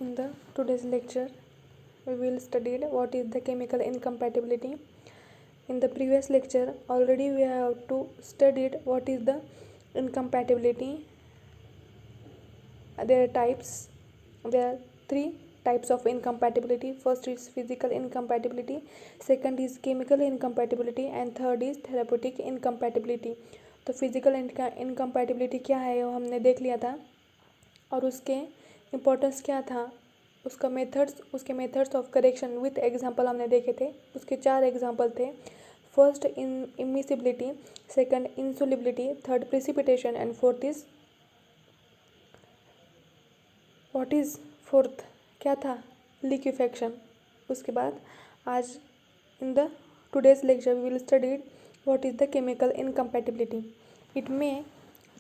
In the today's lecture, we will study what is the chemical incompatibility. In the previous lecture, already we have to studied what is the incompatibility. There are types. There are three types of incompatibility. First is physical incompatibility, second is chemical incompatibility, and third is therapeutic incompatibility. तो physical incompatibility क्या है वो हमने देख लिया था और उसके इम्पोर्टेंस क्या था, उसके methods of correction with example हमने देखे थे। उसके 4 एग्जांपल थे। First immiscibility, second insolubility, third precipitation and fourth is what is fourth क्या था, लिक्विफेक्शन। उसके बाद आज in the today's lecture we will study what is the chemical incompatibility. It में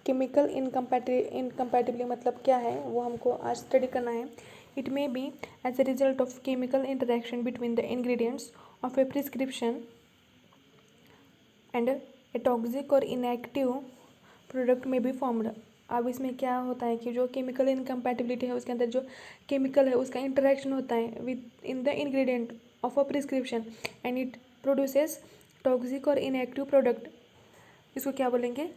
केमिकल इनकम्पैटिबिलिटी मतलब क्या है वो हमको आज स्टडी करना है। It may be as a result of chemical interaction between the ingredients of A prescription and a toxic और इनएक्टिव प्रोडक्ट में बी फॉर्म्ड। अब इसमें क्या होता है कि जो केमिकल इनकम्पैटिबिलिटी है उसके अंदर जो केमिकल है उसका इंटरेक्शन होता है with in the ingredient of a prescription and it produces toxic और इनएक्टिव प्रोडक्ट। इसको क्या बोलेंगे,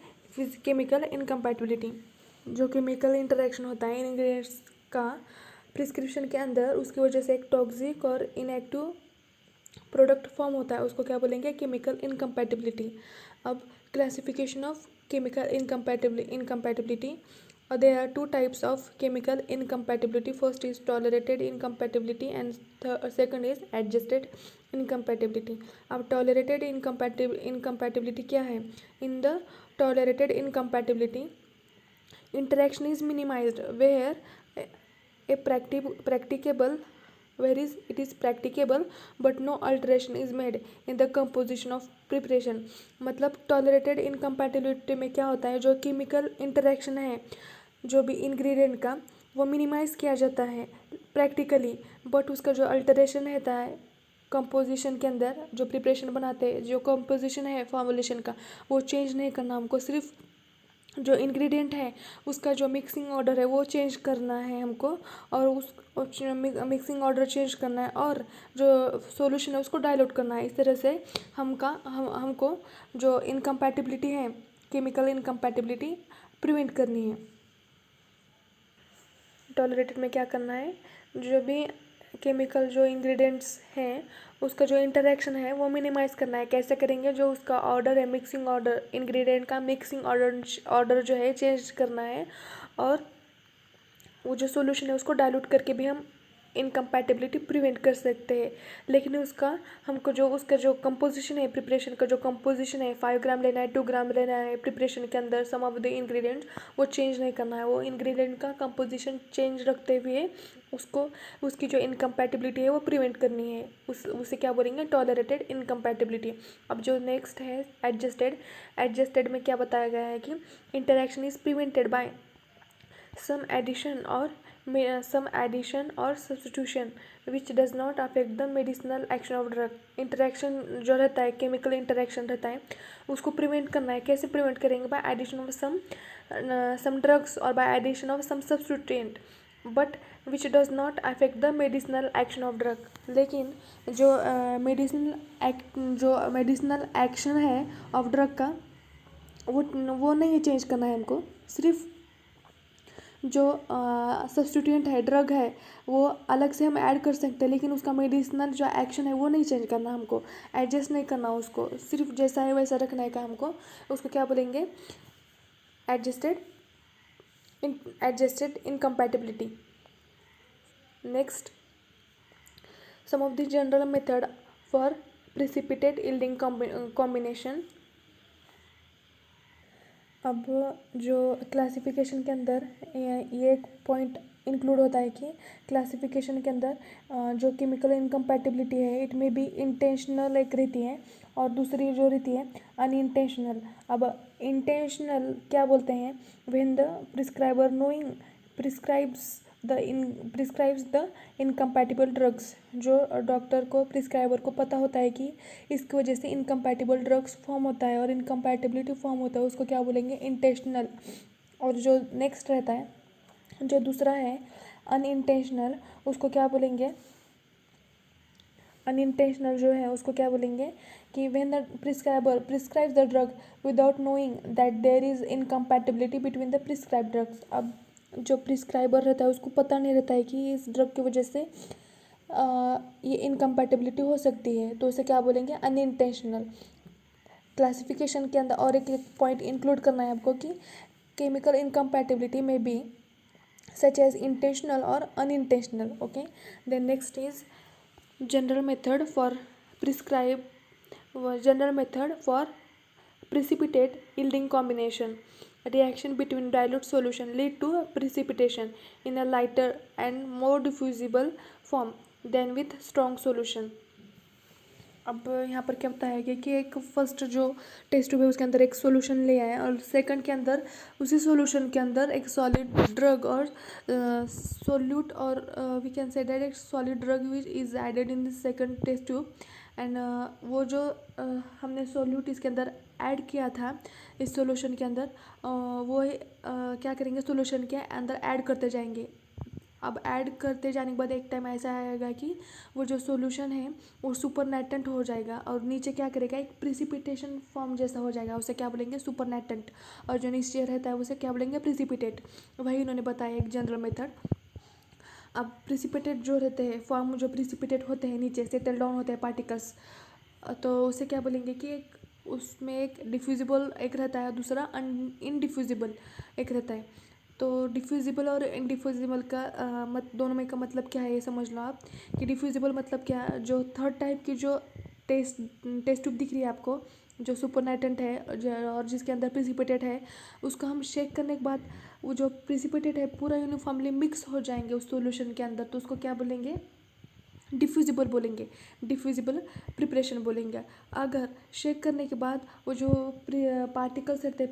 केमिकल इनकम्पैटिबिलिटी। जो केमिकल इंटरेक्शन होता है इंग्रेडिएंट्स का प्रिस्क्रिप्शन के अंदर उसकी वजह से एक टॉक्सिक और इनएक्टिव प्रोडक्ट फॉर्म होता है, उसको क्या बोलेंगे, केमिकल इनकम्पैटिबिलिटी। अब classification of chemical incompatibility, there are 2 types of chemical incompatibility. First is tolerated incompatibility and second is adjusted incompatibility. अब tolerated incompatibility क्या है? In the tolerated incompatibility, interaction is minimized where a practicable it is practicable but no alteration is made in the composition of preparation। मतलब tolerated incompatibility में क्या होता है, जो chemical interaction है जो भी इंग्रेडिएंट का वो मिनिमाइज़ किया जाता है प्रैक्टिकली, बट उसका जो अल्टरेशन रहता है कंपोजिशन के अंदर, जो प्रिपरेशन बनाते हैं, जो कंपोजिशन है फॉर्मुलेशन का वो चेंज नहीं करना हमको। सिर्फ जो इंग्रेडिएंट है उसका जो मिक्सिंग ऑर्डर है वो चेंज करना है हमको, और उस मिक्सिंग ऑर्डर चेंज करना है और जो सॉल्यूशन है उसको डाइल्यूट करना है। इस तरह से हमको जो इनकम्पैटिबिलिटी है, केमिकल इनकम्पैटिबिलिटी प्रिवेंट करनी है। टॉलरेटेड में क्या करना है, जो भी केमिकल जो इंग्रेडिएंट्स हैं उसका जो इंटरेक्शन है वो मिनिमाइज़ करना है। कैसे करेंगे, जो उसका ऑर्डर है मिक्सिंग ऑर्डर, इंग्रेडिएंट का मिक्सिंग ऑर्डर जो है चेंज करना है, और वो जो सॉल्यूशन है उसको डाइल्यूट करके भी हम इनकम्पैटिबिलिटी प्रिवेंट कर सकते हैं। लेकिन हमको जो उसका जो कंपोजिशन है, प्रिपरेशन का जो कंपोजिशन है, 5 ग्राम लेना है, 2 ग्राम लेना है प्रिपरेशन के अंदर सम ऑफ द इंग्रेडिएंट, वो चेंज नहीं करना है। वो इंग्रेडिएंट का कंपोजिशन चेंज रखते हुए उसकी जो इनकम्पैटिबिलिटी है वो प्रिवेंट करनी है। उसे क्या बोलेंगे, टॉलरेटेड इनकम्पैटिबिलिटी। अब जो नेक्स्ट है एडजस्टेड में क्या बताया गया है कि interaction is prevented by some addition or substitution which does not affect the medicinal action of drug। Interaction जो रहता है, केमिकल इंटरेक्शन रहता है, उसको प्रिवेंट करना है। कैसे प्रिवेंट करेंगे, by addition of some drugs और by addition of some substituent but which does not affect the medicinal action of drug. लेकिन जो मेडिसिनल एक्शन है ऑफ ड्रग का वो नहीं चेंज करना है हमको। सिर्फ जो सब्स्टिट्यूएंट है, ड्रग है, वो अलग से हम ऐड कर सकते हैं, लेकिन उसका मेडिसिनल जो एक्शन है वो नहीं चेंज करना हमको, एडजस्ट नहीं करना उसको, सिर्फ जैसा है वैसा रखना है का हमको। उसको क्या बोलेंगे, adjusted incompatibility. Next, some of the general method for precipitate yielding combination. अब जो क्लासिफिकेशन के अंदर ये एक पॉइंट इंक्लूड होता है कि क्लासिफिकेशन के अंदर जो केमिकल इनकम्पैटिबिलिटी है इट में भी इंटेंशनल एक रहती है और दूसरी जो रहती है अनइंटेंशनल। अब इंटेंशनल क्या बोलते हैं, when the prescriber knowing prescribes the incompatible drugs. जो डॉक्टर को, प्रिस्क्राइबर को पता होता है कि इसकी वजह से इनकम्पैटिबल ड्रग्स फॉर्म होता है और इनकम्पैटिबिलिटी फॉर्म होता है, उसको क्या बोलेंगे, इंटेंशनल। और जो नेक्स्ट रहता है, जो दूसरा है अनइंटेंशनल उसको क्या बोलेंगे, अनइंटेंशनल जो है उसको क्या बोलेंगे कि when the prescriber prescribes the drug without knowing that there is incompatibility between the prescribe drugs. अब जो प्रिस्क्राइबर रहता है उसको पता नहीं रहता है कि इस ड्रग की वजह से ये इनकम्पैटिबिलिटी हो सकती है, तो उसे क्या बोलेंगे, अनइंटेंशनल। क्लासिफिकेशन के अंदर और एक पॉइंट इंक्लूड करना है आपको कि केमिकल इनकम्पैटिबिलिटी में बी सच एज इंटेंशनल और unintentional. Okay, then next is general method for prescribe general method for precipitate yielding combination reaction between dilute solution lead to precipitation in a lighter and more diffusible form than with strong solution। अब यहाँ पर क्या बताया गया कि एक first जो test tube है उसके अंदर एक सॉल्यूशन ले आए और सेकंड के अंदर उसी सॉल्यूशन के अंदर एक सॉलिड ड्रग और सोल्यूट और वी कैन से दैट एक solid drug which is added in this second test tube and वो जो हमने सोल्यूट इसके अंदर ऐड किया था इस सॉल्यूशन के अंदर वो क्या करेंगे, सॉल्यूशन के अंदर ऐड करते जाएंगे। अब ऐड करते जाने के बाद एक टाइम ऐसा आएगा कि वो जो सॉल्यूशन है वो सुपरनेटेंट हो जाएगा और नीचे क्या करेगा, एक प्रिसिपिटेशन फॉर्म जैसा हो जाएगा, उसे क्या बोलेंगे, सुपरनेटेंट। और जो नीचे रहता है उसे क्या बोलेंगे, प्रिसिपिटेट। वही उन्होंने बताया एक जनरल मेथड। अब प्रिसिपिटेट जो रहते हैं फॉर्म, जो प्रिसिपिटेट होते हैं नीचे सेटल डाउन होते हैं पार्टिकल्स, तो उसे क्या बोलेंगे कि एक उसमें एक डिफ्यूजिबल एक रहता है, दूसरा इनडिफ्यूजिबल एक रहता है। तो डिफ्यूजिबल और इनडिफ्यूजिबल का दोनों में का मतलब क्या है ये समझ लो आप कि डिफ्यूजिबल मतलब क्या है, जो थर्ड टाइप की जो टेस्ट ट्यूब दिख रही है आपको जो सुपरनेटेंट है और जिसके अंदर प्रिसिपिटेट है, उसको हम शेक करने के बाद वो जो प्रिसिपिटेट है पूरा यूनिफॉर्मली मिक्स हो जाएंगे उस सॉल्यूशन के अंदर, तो उसको क्या बोलेंगे, डिफ्यूजिबल बोलेंगे, डिफ्यूजिबल प्रिपरेशन बोलेंगे। अगर शेक करने के बाद वो जो पार्टिकल्स रहते हैं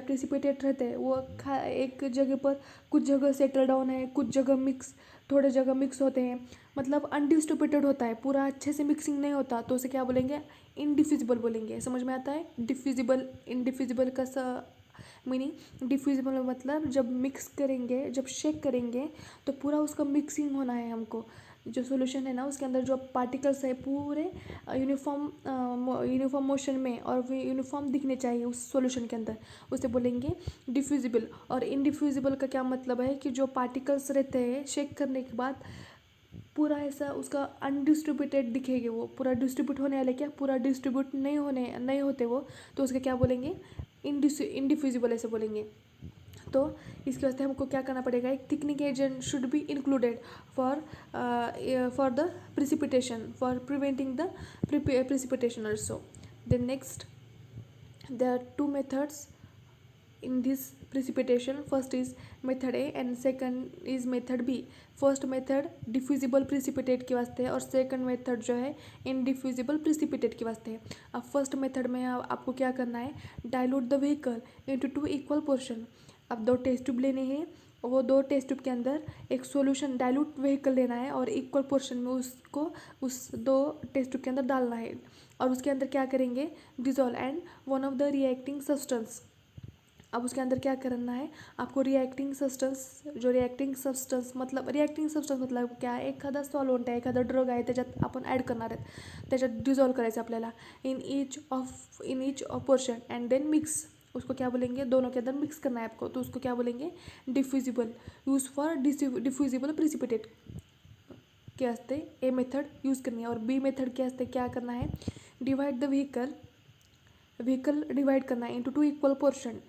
प्रिसिपिटेट रहते हैं वो एक जगह पर कुछ जगह सेटल डाउन है, कुछ जगह मिक्स, थोड़े जगह मिक्स होते हैं, मतलब अनडिस्ट्रीब्यूटेड होता है, पूरा अच्छे से मिक्सिंग नहीं होता, तो उसे क्या बोलेंगे, इनडिफ्यूजिबल बोलेंगे। समझ में आता है डिफ्यूजिबल इनडिफ्यूजिबल का मीनिंग? डिफ्यूजिबल मतलब जब मिक्स करेंगे, जब शेक करेंगे तो पूरा उसका मिक्सिंग होना है हमको, जो सॉल्यूशन है ना उसके अंदर जो पार्टिकल्स है पूरे यूनिफॉर्म मोशन में और यूनिफॉर्म दिखने चाहिए उस सॉल्यूशन के अंदर, उसे बोलेंगे डिफ्यूजिबल। और इनडिफ्यूजिबल का क्या मतलब है कि जो पार्टिकल्स रहते हैं शेक करने के बाद पूरा ऐसा उसका अनडिस्ट्रीब्यूटेड दिखेंगे, वो पूरा डिस्ट्रीब्यूट होने वाले, क्या पूरा डिस्ट्रीब्यूट नहीं होते वो, तो उसका क्या बोलेंगे, इनडिफ्यूजिबल ऐसे बोलेंगे। तो इसके वास्ते हमको क्या करना पड़ेगा, एक thickening agent should be included for the precipitation, for preventing the precipitation also। then next there are two methods in this precipitation, first is method A and second is method B। First method diffusible precipitate के वास्ते है और second method जो है इनडिफ्यूजिबल precipitate के वास्ते है। अब फर्स्ट मेथड में आपको क्या करना है, dilute the vehicle into 2 equal portion. अब 2 टेस्ट ट्यूब लेने हैं, वो 2 टेस्ट ट्यूब के अंदर एक सॉल्यूशन डाइल्यूट व्हीकल लेना है और इक्वल पोर्शन में उसको उस 2 टेस्ट ट्यूब के अंदर डालना है और उसके अंदर क्या करेंगे, dissolve and one of the reacting substance. अब उसके अंदर क्या करना है आपको, रिएक्टिंग सब्सटेंस, जो रिएक्टिंग सब्सटेंस मतलब क्या आहे, एखादा सॉल्वंट आहे, एखादा ड्रग आहे, त्याच्यात आपण ॲड करणार आहेत, त्याच्यात डिझॉल्व करायचं आपल्याला in each of portion and then mix, उसको क्या बोलेंगे, दोनों के अंदर मिक्स करना है आपको, तो उसको क्या बोलेंगे, diffusible. Use for diffusible precipitate के वास्ते ए मेथड यूज़ करनी है और बी मेथड के वास्ते क्या करना है, डिवाइड द व्हीकल डिवाइड करना है इंटू 2 इक्वल पोर्शन।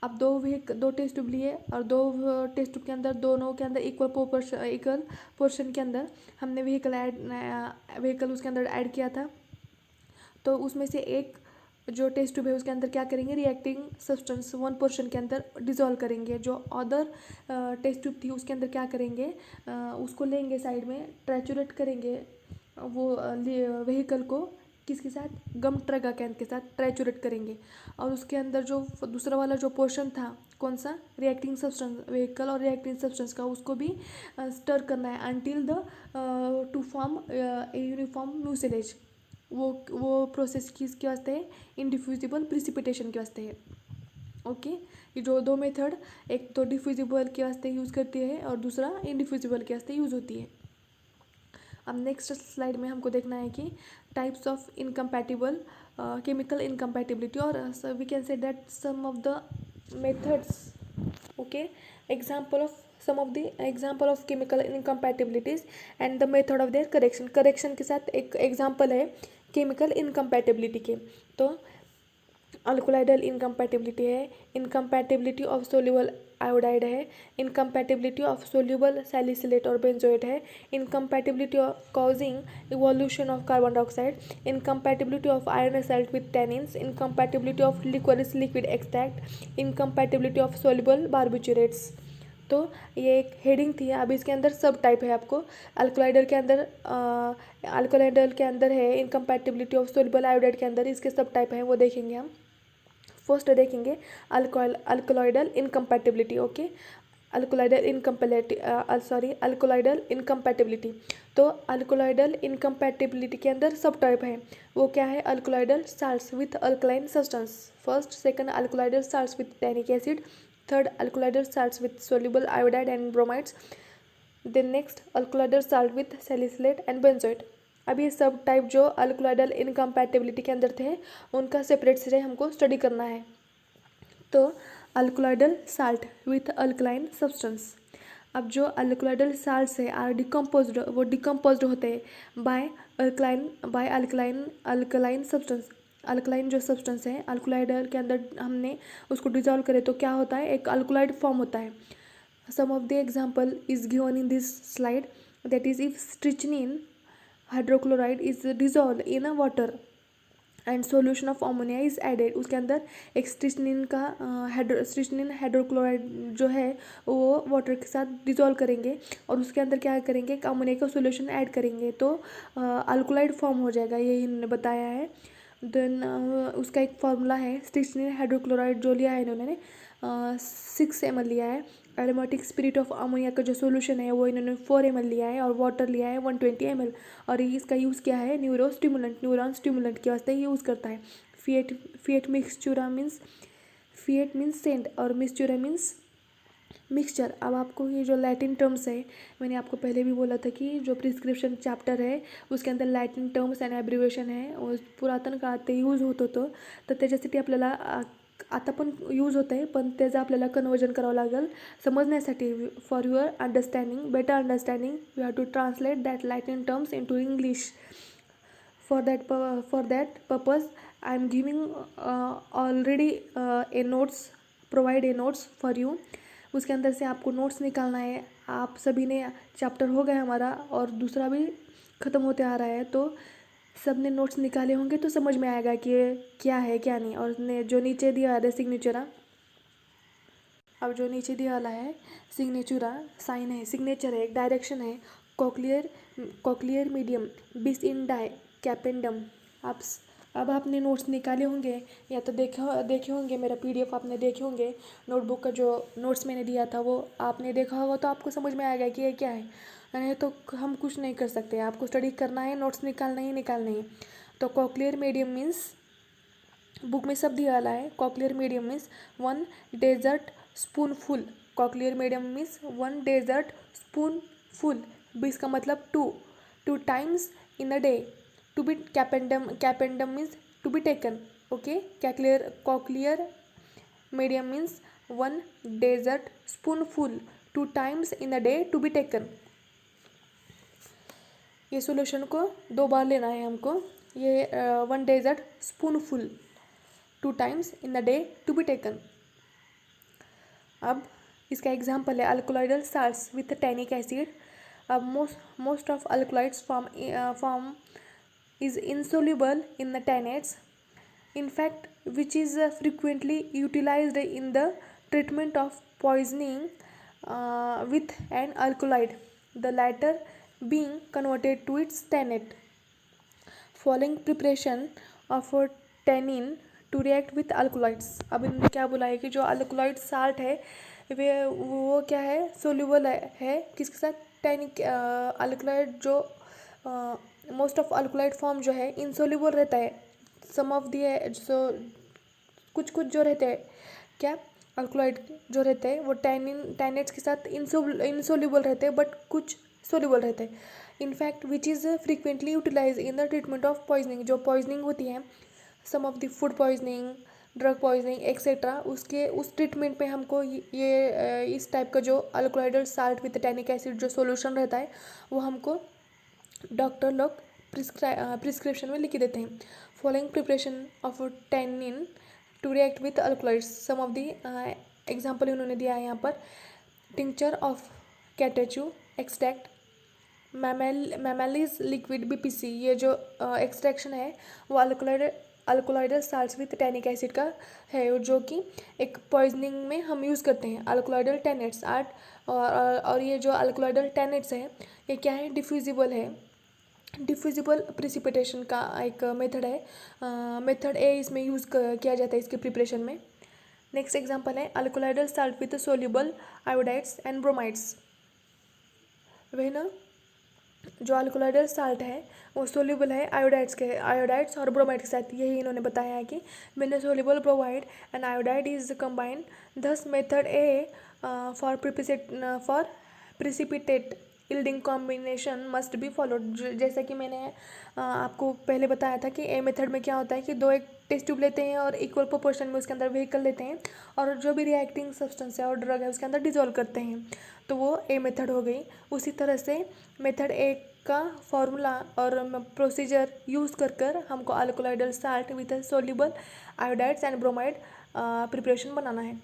अब 2 टेस्ट ट्यूब लिए और 2 टेस्ट ट्यूब के अंदर दोनों के अंदर इक्वल पोर्शन के अंदर हमने व्हीकल उसके अंदर ऐड किया था, तो उसमें से एक जो टेस्ट ट्यूब है उसके अंदर क्या करेंगे, रिएक्टिंग सब्सटेंस 1 पोर्शन के अंदर डिज़ोल्व करेंगे। जो अदर टेस्ट ट्यूब थी उसके अंदर क्या करेंगे, उसको लेंगे साइड में, ट्रैचुरेट करेंगे वो व्हीकल को, किसके साथ, गम ट्रगाकैन के साथ ट्रैचुरेट करेंगे और उसके अंदर जो दूसरा वाला जो पोर्शन था, कौन सा, रिएक्टिंग सब्सटेंस व्हीकल और रिएक्टिंग सब्सटेंस का, उसको भी स्टर करना है until the two form a uniform mucilage. वो प्रोसेस किसके वास्ते है, इनडिफ्यूजिबल प्रिसिपिटेशन के वास्ते है। ओके। ये जो दो मेथड, एक तो डिफ्यूजिबल के वास्ते यूज़ करती है और दूसरा इनडिफ्यूजिबल के वास्ते यूज़ होती है। अब नेक्स्ट स्लाइड में हमको देखना है कि types of incompatible chemical incompatibility, और we can say that some of the methods, okay, example of some of the example of chemical incompatibilities and the method of their correction. Correction के साथ एक example है chemical incompatibility के। तो alkaloidal incompatibility है, incompatibility of soluble iodide है, incompatibility of soluble salicylate और benzoate है, incompatibility causing evolution of carbon dioxide, incompatibility of iron salt with tannins, incompatibility of liquorice liquid extract, incompatibility of soluble barbiturates. तो ये एक heading थी। अब इसके अंदर सब टाइप है आपको। अल्कोलाइडल के अंदर है इनकम्पैटिबिलिटी ऑफ सोल्यूबल आयोडाइड के अंदर इसके सब टाइप हैं, वो देखेंगे हम। फर्स्ट देखेंगे अल्कोलाइडल इनकम्पैटिबिलिटी, ओके। अल्कोलाइडल इनकम्पैटिबिलिटी। तो अल्कोलाइडल इनकम्पैटिबिलिटी के अंदर सब टाइप है। वो क्या है? Alkaloidal salts with alkaline substance, first. Second, alkaloidal salts with tannic acid. Third, alkaloidal salts with soluble iodide and bromides. Then next, alkaloidal salt with salicylate and benzoate. अब ये सब टाइप जो अल्कोलाइडल इनकम्पैटिबिलिटी के अंदर थे, उनका सेपरेट से हमको स्टडी करना है। तो अल्कोलाइडल साल्ट विथ अल्कलाइन सब्सटेंस। अब जो अल्कोलाइडल साल्ट्स है आर डिकम्पोज्ड, वो डिकम्पोज्ड होते हैं बाय अल्कलाइन सब्सटेंस। अल्कलाइन जो सब्सटेंस है अल्कोलाइडल के अंदर हमने उसको डिजॉल्व करे तो क्या होता है? एक अल्कोलाइड फॉर्म होता है। Some of the example is given in this slide, that is if strychnine hydrochloride is dissolve in a water and solution of ammonia is added. उसके अंदर एक स्ट्रिचनिन हाइड्रोक्लोराइड जो है वो वाटर के साथ डिजोल्व करेंगे और उसके अंदर क्या करेंगे? एक अमोनिया का सोल्यूशन ऐड करेंगे तो अल्कोलाइड फॉर्म हो जाएगा, यही इन्होंने बताया है। देन उसका एक फार्मूला है, स्ट्रिचनिन हाइड्रोक्लोराइड जो लिया है इन्होंने 6 ml लिया है। एरोमेटिक स्पिरिट ऑफ अमोनिया का जो सोल्यूशन है वो इन्होंने 4 ml लिया है और वाटर लिया है 120 ml। और इसका यूज़ क्या है? न्यूरॉन स्टिमुलेंट के वास्ते यूज़ करता है। फिएट मीन्स सेंट और मिक्सचूरा मीन्स मिक्सचर। अब आपको ये जो लैटिन टर्म्स है, मैंने आपको पहले भी बोला था कि जो प्रिस्क्रिप्शन चैप्टर है उसके अंदर लॅटिन टर्म्स अँड ॲब्रिव्हिएशन आहे, पुरातन काळात ते यूज होत होतं, तर त्याच्यासाठी आपल्याला आता पण यूज होत आहे, पण त्याचं आपल्याला कन्वर्जन करावं लागेल समजण्यासाठी. For your understanding, better understanding, you have to translate that Latin terms into English. For that purpose I am giving already a notes, provide a notes for you. उसके अंदर से आपको नोट्स निकालना है. आप सभी ने चैप्टर हो गया हमारा और दूसरा भी ख़त्म होते आ रहा है, तो सब ने नोट्स निकाले होंगे तो समझ में आएगा कि क्या है क्या नहीं. और जो नीचे दिया है सिग्नेचर, अब जो नीचे दिया वाला है सिग्नेचुरा साइन है, सिग्नेचर है, एक डायरेक्शन है, कॉक्लियर मीडियम बिस इन डाई कैपेंडम. अब आपने नोट्स निकाले होंगे या तो देखे होंगे, मेरा पीडीएफ आपने देखे होंगे, नोटबुक का जो नोट्स मैंने दिया था वो आपने देखा होगा, तो आपको समझ में आएगा कि ये क्या है. नहीं तो हम कुछ नहीं कर सकते, आपको स्टडी करना है, नोट्स निकालना ही. तो कॉक्लियर मीडियम मीन्स, बुक में सब दिया वाला है. Cochlear medium means 1 dessert spoonful. Cochlear medium means 1 dessert spoonful. बीस का मतलब 2 times in a day. To be कैपेंडम means to be taken. Okay, cochlear medium means 1 dessert spoonful 2 times in a day to be taken. ये solution को 2 बार लेना है हमको. ये 1 dessert spoonful 2 times in a day to be taken. अब इसका एग्जाम्पल है alkaloidal salts with tannic acid. अब most of alkaloids form is insoluble in the tannates, in fact which is frequently utilized in the treatment of poisoning with an alkaloid, the latter being converted to its tannate following preparation of a tannin to react with alkaloids. अब इन्होंने क्या बोला है कि जो alkaloid salt है वो क्या है? सोल्यूबल है किसके साथ? टैनिक. अल्कोलाइड जो मोस्ट ऑफ अल्कोलाइड फॉर्म जो है इंसोल्यूबल रहता है. सम ऑफ दी जो कुछ जो रहते हैं क्या अल्कलॉइड जो रहते हैं वो टैनेट्स के साथ इंसोल्यूबल रहते हैं, बट कुछ सोल्यूबल रहते हैं। In fact which is frequently utilize in the treatment of poisoning, जो पॉइजनिंग होती है, some of the food poisoning, drug poisoning etcetera, उसके उस ट्रीटमेंट में हमको ये इस टाइप का जो अल्कलॉइडल साल्ट विद टैनिक एसिड जो सोल्यूशन रहता है वो हमको डॉक्टर लोग प्रिस्क्रिप्शन में लिख देते हैं। Following preparation of tannin to react with alkaloids, some of the example उन्होंने दिया है यहाँ पर। टिंक्चर ऑफ कैटेचू एक्सट्रैक्ट, मैमेलिज लिक्विड बीपीसी, ये जो एक्सट्रैक्शन है वो alkaloidal salts with tannic acid का है, जो कि एक पॉइजनिंग में हम यूज़ करते हैं। अल्कोलाइडल टैनेट्स और ये जो अल्कोलाइडल टैनेट्स है ये क्या है, डिफ्यूजिबल है। डिफ्यूजिबल प्रिसिपिटेशन का एक मेथड है, मेथड ए इसमें यूज़ किया जाता है इसके प्रिपरेशन में। नेक्स्ट एग्जांपल है alkaloidal salt with soluble iodides and bromides. वही ना, जो अल्कोलाइडल साल्ट है वो सोल्यूबल है आयोडाइड्स और ब्रोमाइड के साथ। यही इन्होंने बताया है कि when soluble bromide and iodide is combined, thus method A for precipitate yielding combination must be followed. जैसा कि मैंने आपको पहले बताया था कि ए मेथड में क्या होता है कि दो एक टेस्ट ट्यूब लेते हैं और इक्वल प्रोपोर्शन में उसके अंदर व्हीकल लेते हैं और जो भी रिएक्टिंग सब्सटेंस है और ड्रग है उसके अंदर डिजोल्व करते हैं, तो वो ए मेथड हो गई। उसी तरह से मेथड ए का फॉर्मूला और प्रोसीजर यूज़ कर हमको alkaloidal salt with soluble iodides and bromide preparation बनाना है।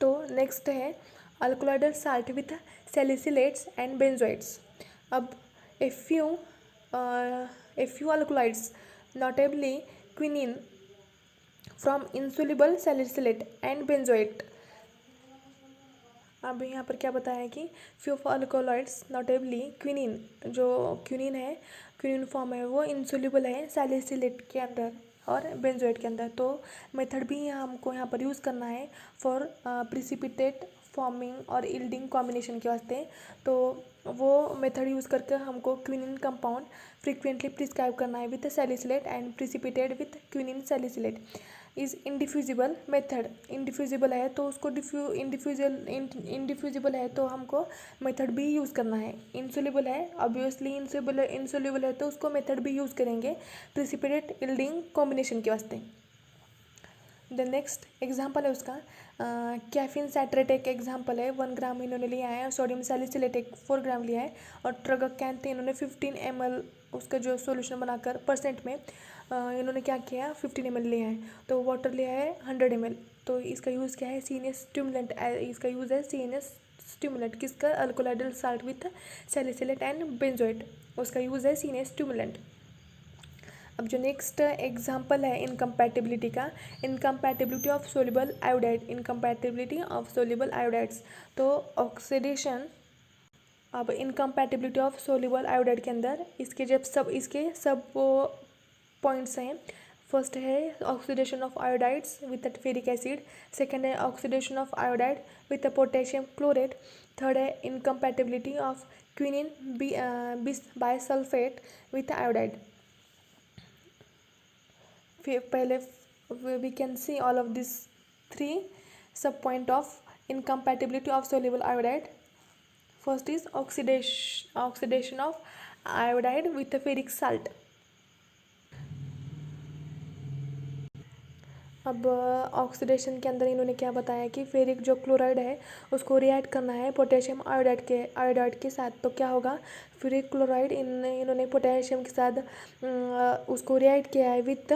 तो नेक्स्ट है alkaloidal salt with salicylates and benzoates. अब a few alkaloids, notably quinine, from insoluble salicylate and benzoate। अब यहाँ पर क्या बताया है कि फ्यू अल्कोलॉइड्स नोटेबली क्विनिन, जो क्विनिन है, क्विनिन फॉर्म है वो इंसोल्यूबल है सैलिसिलेट के अंदर और बेंजोएट के अंदर। तो मेथड भी हमको यहाँ पर यूज़ करना है फॉर प्रिसिपिटेट फॉर्मिंग और यील्डिंग कॉम्बिनेशन के वास्ते। तो वो मेथड यूज़ करके हमको क्विनिन कंपाउंड फ्रीक्वेंटली प्रिस्क्राइब करना है with salicylate and precipitated with quinine salicylate. Is indiffusible method, indiffusible है तो उसको इंडिफ्यूजिबल है तो हमको मेथड भी यूज़ करना है। इंसोल्यूबल है, ऑब्वियसली इंसोल्यूबल है तो उसको मेथड भी यूज़ करेंगे प्रिसिपिटेट यील्डिंग कॉम्बिनेशन के वास्ते। द नेक्स्ट एग्जाम्पल है उसका कैफीन सैटरेट एक एग्जाम्पल है, 1 ग्राम इन्होंने लिया है, और सोडियम सैलिसिलेट एक 4 ग्राम लिया है, और ट्रगकैंथ इन्होंने 15 ml उसका जो सॉल्यूशन बनाकर परसेंट में इन्होंने क्या किया 15 ml लिया है। तो वाटर लिया है 100 ml। तो इसका यूज़ क्या है, सीनियस स्टिमुलेंट, इसका यूज़ है सीनियस स्टिमुलेंट किसका, alkaloidal salt with salicylate and benzoate, उसका यूज़ है सीनियस स्टिमुलेंट। अब जो नेक्स्ट एग्जांपल है इनकम्पैटिबिलिटी का, incompatibility of soluble iodide, incompatibility of soluble iodides. तो ऑक्सीडेशन, अब इनकम्पैटिबिलिटी ऑफ सोल्यूबल आयोडाइड के अंदर इसके सब पॉइंट्स हैं। फर्स्ट है oxidation of iodides with ferric acid, second है oxidation of iodide with potassium chlorate, third है incompatibility of quinine bisulphate with iodide. पहले we can see all of these 3 sub point of incompatibility of soluble iodide. First is oxidation of iodide with a ferric salt. अब oxidation के अंदर इन्होंने क्या बताया कि ferric जो क्लोराइड है उसको रिएक्ट करना है पोटेशियम आयोडाइड के साथ। तो क्या होगा, फेरिक क्लोराइड इन्होंने पोटेशियम के साथ उसको रिएक्ट किया है विथ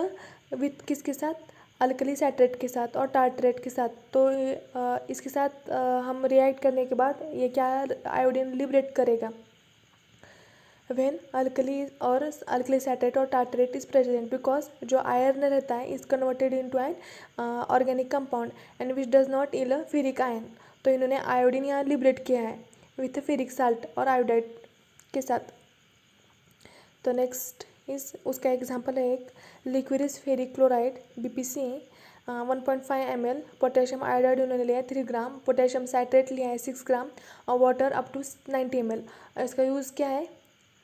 किसके साथ, अल्कली सैटरेट के साथ और टार्टरेट के साथ। तो इसके साथ हम रिएक्ट करने के बाद ये क्या आयोडीन लिबरेट करेगा। व्हेन अल्कली सैटरेट और टार्टरेट इज प्रेजेंट, बिकॉज जो आयरन रहता है is converted into an organic compound and which does not yield ferric ion. तो इन्होंने आयोडीन यहाँ लिबरेट किया है विथ फेरिक साल्ट और आयोडाइड के साथ। तो नेक्स्ट इस उसका एग्जांपल है एक लिक्विडिस ferric chloride BPC 1.5 ml, potassium iodide उन्होंने लिया है 3 ग्राम, पोटेशियम साइट्रेट लिया है 6 ग्राम और वाटर अप टू 90 ml। इसका यूज़ क्या है,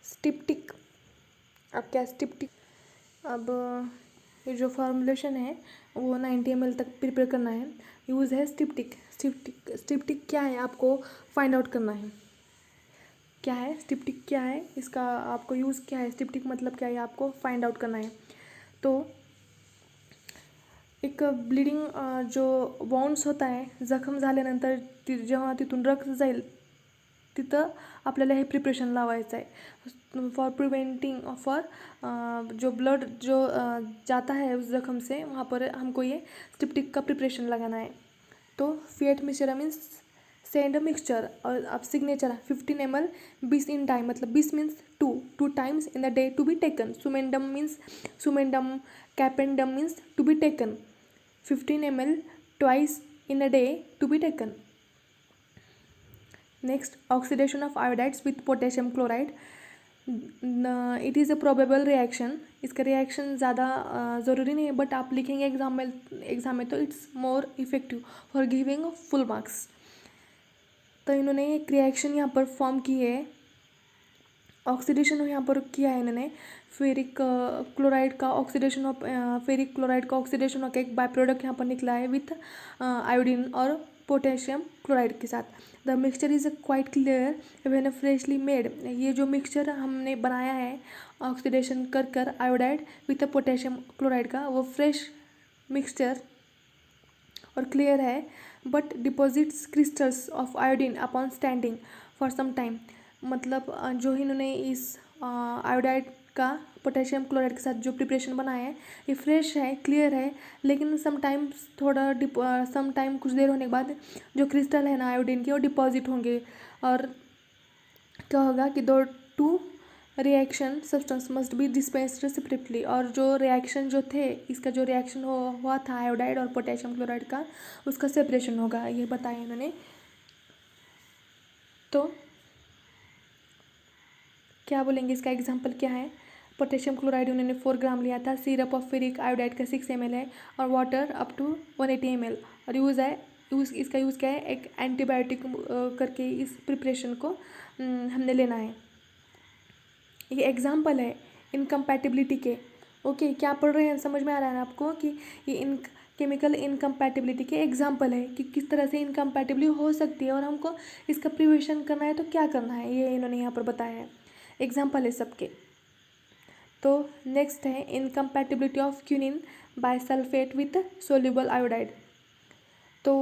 स्टिप्टिक। अब क्या स्टिप्टिक, अब ये जो फॉर्मुलेशन है वो 90 ml तक प्रिपेयर करना है। यूज़ है स्टिप्टिक। स्टिप्टिक क्या है आपको फाइंड आउट करना है, क्या है स्टिप्टिक, क्या है इसका आपको यूज़, क्या है स्टिप्टिक मतलब क्या है आपको फाइंड आउट करना है। तो एक ब्लिडिंग जो वाउंड्स होता आहे, जखम झाल्यानंतर जेव्हा तिथून रक्त जाईल तिथं आपल्याला हे प्रिपरेशन लावायचं आहे फॉर प्रिवेंटिंग फॉर जो ब्लड जो जाता है उस जख्म से, वहाँ पर हमको ये स्टिप्टिक का प्रिपरेशन लगाना है। तो fiat mixture means send mixture, और अब सिग्नेचर 15 ml 20 इन टाइम, मतलब 20 means two times in the day to be taken. सुमेंडम मीन्स सुमेंडम, कैपेंडम means to be taken, 15 ml twice in a day to be taken. Next, oxidation of iodides with potassium chloride. It is a probable reaction. इसका reaction ज़्यादा ज़रूरी नहीं है, but आप लिखेंगे एग्जाम में तो it's more effective for giving full marks. तो इन्होंने एक रिएक्शन यहाँ पर फॉर्म की है, ऑक्सीडेशन यहाँ पर किया है इन्होंने फेरिक क्लोराइड का ऑक्सीडेशन ऑफ फेरिक क्लोराइड का ऑक्सीडेशन होकर एक बाय प्रोडक्ट यहाँ पर निकला है विथ आयोडीन और पोटेशियम क्लोराइड के साथ। The mixture is quite clear when freshly made. ये जो मिक्सचर हमने बनाया है ऑक्सीडेशन कर आयोडाइड विथ पोटेशियम क्लोराइड का, वो फ्रेश मिक्सचर और क्लियर है, but deposits crystals of iodine upon standing for some time. मतलब जो इन्होंने इस आयोडाइड का पोटेशियम क्लोराइड के साथ जो प्रिपरेशन बनाया है ये फ्रेश है, क्लियर है, लेकिन सम टाइम कुछ देर होने के बाद जो क्रिस्टल है ना आयोडीन के वो डिपॉजिट होंगे, और क्या होगा कि दो two reaction substance must be dispensed separately. और जो रिएक्शन जो थे, इसका जो रिएक्शन हुआ था आयोडाइड और पोटेशियम क्लोराइड का, उसका सेपरेशन होगा, ये बताया इन्होंने। तो क्या बोलेंगे, इसका एग्जाम्पल क्या है। पोटेशियम क्लोराइड उन्होंने 4 ग्राम लिया था, सिरप ऑफ फेरिक आयोडाइड का 6 ml है, और वाटर अप टू 180 ml। और इसका यूज़ क्या है, एक एंटीबायोटिक करके इस प्रिपरेशन को हमने लेना है। ये एग्जाम्पल है इनकम्पैटिबिलिटी के। ओके, क्या पढ़ रहे हैं, समझ में आ रहा है ना आपको कि ये केमिकल इनकम्पैटिबिलिटी के एग्जाम्पल है कि किस तरह से इनकम्पैटिबिलिटी हो सकती है, और हमको इसका प्रिवेंशन करना है तो क्या करना है, ये इन्होंने यहाँ पर बताया है, एग्जाम्पल है सबके। तो नेक्स्ट है incompatibility of quinine bisulphate with soluble iodide. तो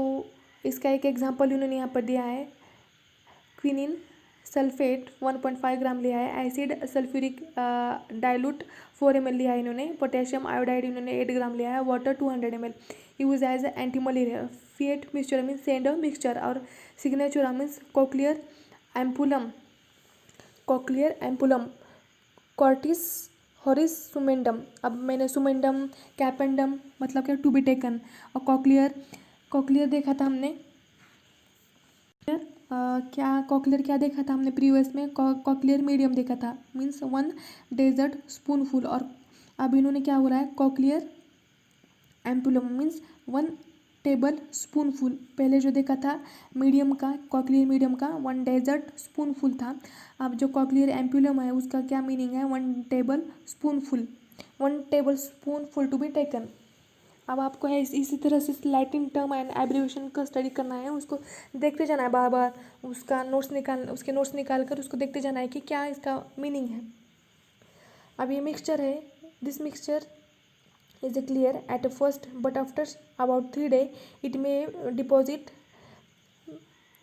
इसका एक एग्जांपल उन्होंने यहाँ पर दिया है, क्विनिन सल्फेट 1.5 ग्राम लिया है, एसिड सल्फ्यूरिक डाइल्यूट 4 ml लिया है इन्होंने, पोटेशियम आयोडाइड इन्होंने 8 ग्राम लिया है, water 200 ml, use as anti malaria. फिएट मिक्सचर मीन्स सेंड मिक्सचर, और सिग्नेचर मीन्स कॉक्लियर एम्पुलम कॉर्टिस हॉरिस सुमेंडम। अब मैंने सुमेंडम कैपेंडम मतलब क्या, टू बी टेकन, और कॉक्लियर देखा था हमने, कॉक्लियर क्या देखा था हमने प्रीवियस में, कॉक्लियर मीडियम देखा था, मीन्स 1 डेजर्ट स्पूनफुल। और अब इन्होंने क्या हो रहा है, कॉक्लियर एम्पुलम मीन्स 1 टेबल स्पूनफुल। पहले जो देखा था मीडियम का, कॉक्लियर मीडियम का 1 डेजर्ट स्पूनफुल था। अब जो कॉक्लियर एम्पुलम है उसका क्या मीनिंग है, 1 table spoonful to be taken. अब आपको है इसी तरह से लैटिन टर्म एंड एब्रीविएशन का स्टडी करना है, उसको देखते जाना है बार बार, उसके नोट्स निकाल कर उसको देखते जाना है कि क्या इसका मीनिंग है। अब ये मिक्सचर है, this mixture is clear at first but after about 3 days it may deposit